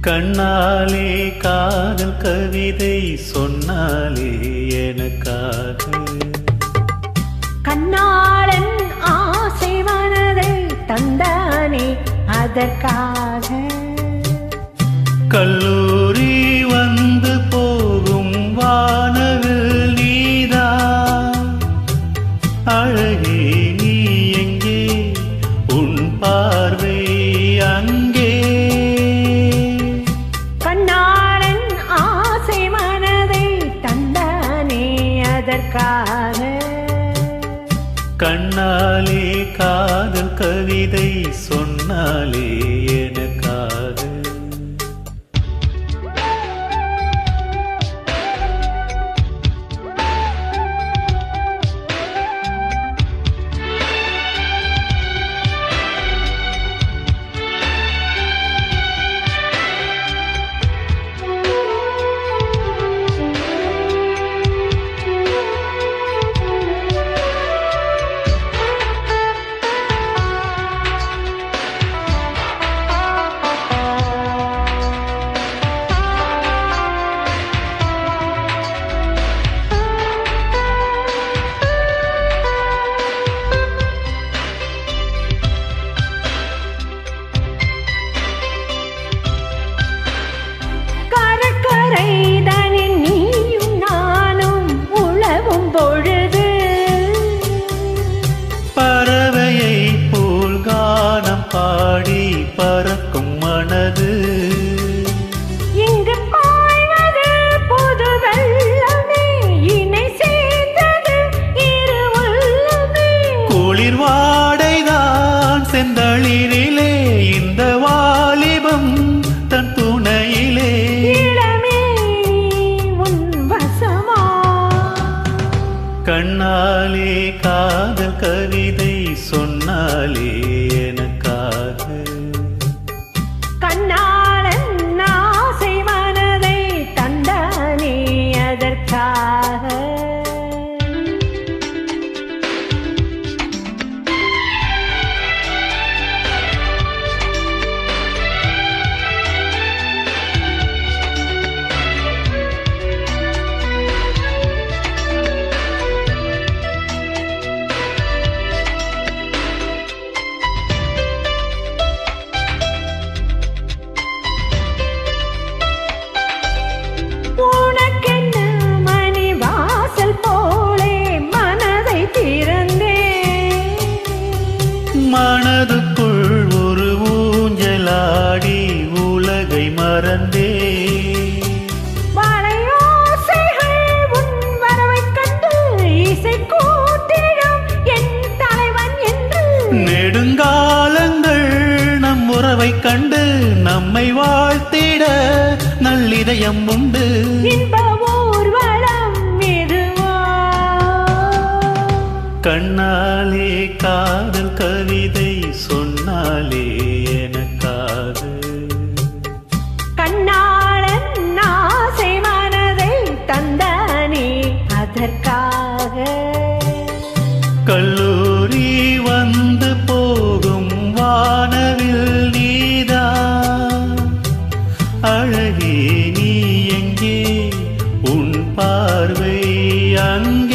கண்ணாலே காதல் கவிதை சொன்னாலே எனக்காக கண்ணாளன் ஆசை மனதை தந்தானே அதற்காக கல்லூரி வந்து போகும் வானவில் நீதான் அழகே நீ எங்கே உன் பார்வை அங்கே கண்ணாளன் ஆசை மனதை தந்தானே அதற்காக கண்ணாலே காதல் கவிதை சொன்னாலே எனக்காக பாடி பறக்கும் மனது இங்கு பாய்வது புது வெள்ளமே இணை சேர்ந்தது இரு உள்ளமே குளிர் வாடைதான் செந்தளிரிலே இந்த வாலிபம் தன் துணையிலே இளமே உன் வசமா கண்ணாலே காதல் கவிதை சொன்னாலே எனக்காக கண்ணாளன் ஆசை மனதை தந்தானே அதற்காக மனதுக்குள் ஒரு ஊஞ்சலாடி உலகை மறந்தே வளையோசைகள் உன் வரவைக் கண்டு இசை கூட்டிடும் என் தலைவன் என்று நெடுங்காலங்கள் நம் உறவைக் கண்டு நம்மை வாழ்த்திட நல்லிதயம் உண்டு இன்ப ஊர்வலம் இதுவா கண்ணாலே காதல் கவிதை சொன்னாலே எனக்காக கண்ணாளன் ஆசை மனதை தந்தானே அதற்காக கல்லூரி வந்து போகும் வானவில் நீதான் அழகே நீ எங்கே உன் பார்வை அங்கே